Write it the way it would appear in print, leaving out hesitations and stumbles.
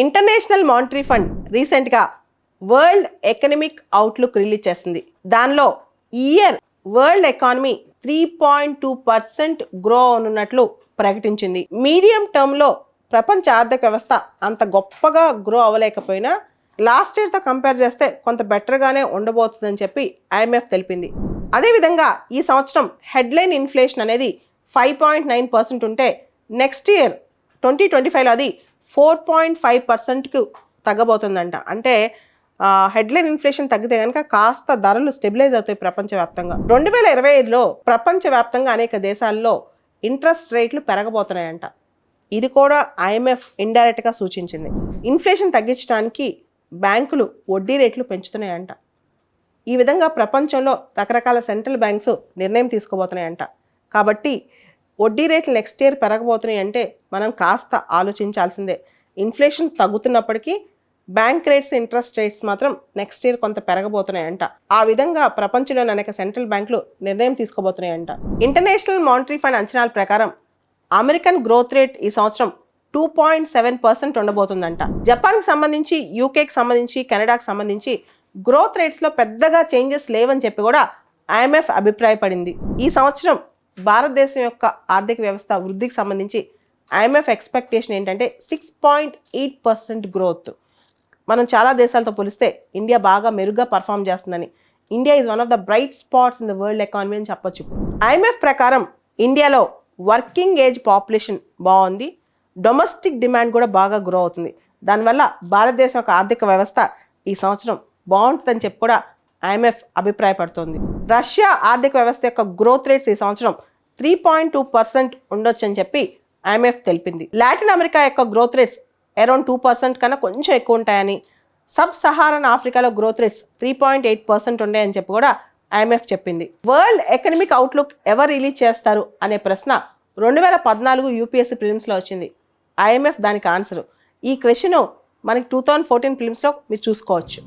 International monetary fund రీసెంట్గా world economic outlook release చేసింది. దానిలో ఇయర్ వరల్డ్ ఎకానమీ 3.2% గ్రో అవనున్నట్లు ప్రకటించింది. మీడియం టర్మ్లో ప్రపంచ ఆర్థిక వ్యవస్థ అంత గొప్పగా గ్రో అవ్వలేకపోయినా లాస్ట్ ఇయర్తో కంపేర్ చేస్తే కొంత బెటర్గానే ఉండబోతుందని చెప్పి IMF తెలిపింది. అదేవిధంగా ఈ సంవత్సరం హెడ్లైన్ ఇన్ఫ్లేషన్ అనేది 5.9% ఉంటే నెక్స్ట్ ఇయర్ 2025లో అది 4.5%కు తగ్గబోతుందంట. అంటే హెడ్లైన్ ఇన్ఫ్లేషన్ తగ్గితే కనుక కాస్త ధరలు స్టెబిలైజ్ అవుతాయి ప్రపంచవ్యాప్తంగా. 2025లో ప్రపంచవ్యాప్తంగా అనేక దేశాల్లో ఇంట్రెస్ట్ రేట్లు పెరగబోతున్నాయంట. ఇది కూడా IMF ఇండైరెక్ట్గా సూచించింది. ఇన్ఫ్లేషన్ తగ్గించడానికి బ్యాంకులు వడ్డీ రేట్లు పెంచుతున్నాయంట. ఈ విధంగా ప్రపంచంలో రకరకాల సెంట్రల్ బ్యాంక్స్ నిర్ణయం తీసుకోబోతున్నాయంట. కాబట్టి వడ్డీ రేట్లు నెక్స్ట్ ఇయర్ పెరగబోతున్నాయి అంటే మనం కాస్త ఆలోచించాల్సిందే. ఇన్ఫ్లేషన్ తగ్గుతున్నప్పటికీ బ్యాంక్ రేట్స్, ఇంట్రెస్ట్ రేట్స్ మాత్రం నెక్స్ట్ ఇయర్ కొంత పెరగబోతున్నాయంట. ఆ విధంగా ప్రపంచంలోని అనేక సెంట్రల్ బ్యాంకులు నిర్ణయం తీసుకోబోతున్నాయంట. ఇంటర్నేషనల్ మానిటరీ ఫండ్ అంచనాల ప్రకారం అమెరికన్ గ్రోత్ రేట్ ఈ సంవత్సరం 2.7% ఉండబోతుందంట. జపాన్కి సంబంధించి, యూకేకి సంబంధించి, కెనడాకి సంబంధించి గ్రోత్ రేట్స్లో పెద్దగా చేంజెస్ లేవని చెప్పి కూడా IMF అభిప్రాయపడింది. ఈ సంవత్సరం భారతదేశం యొక్క ఆర్థిక వ్యవస్థ వృద్ధికి సంబంధించి IMF ఎక్స్పెక్టేషన్ ఏంటంటే 6.8% గ్రోత్. మనం చాలా దేశాలతో పోలిస్తే ఇండియా బాగా మెరుగ్గా పర్ఫామ్ చేస్తుందని, India is one of the bright spots in the world economy అని చెప్పొచ్చు. IMF ప్రకారం ఇండియాలో వర్కింగ్ ఏజ్ పాపులేషన్ బాగుంది, డొమెస్టిక్ డిమాండ్ కూడా బాగా గ్రో అవుతుంది. దానివల్ల భారతదేశం యొక్క ఆర్థిక వ్యవస్థ ఈ సంవత్సరం బాగుంటుందని చెప్పి కూడా IMF అభిప్రాయపడుతోంది. రష్యా ఆర్థిక వ్యవస్థ యొక్క గ్రోత్ రేట్స్ ఈ సంవత్సరం 3.2% ఉండొచ్చు అని చెప్పి IMF తెలిపింది. లాటిన్ అమెరికా యొక్క గ్రోత్ రేట్స్ అరౌండ్ 2% కన్నా కొంచెం ఎక్కువ ఉంటాయని, సబ్ సహారన్ ఆఫ్రికాలో గ్రోత్ రేట్స్ 3.8% ఉన్నాయని చెప్పి కూడా IMF చెప్పింది. వరల్డ్ ఎకనమిక్ అవుట్లుక్ ఎవరు రిలీజ్ చేస్తారు అనే ప్రశ్న 2014 UPSC ప్రిలిమ్స్లో వచ్చింది. IMF దానికి ఆన్సరు. ఈ క్వశ్చన్ మనకి 2014 ప్రిలిమ్స్లో మీరు చూసుకోవచ్చు.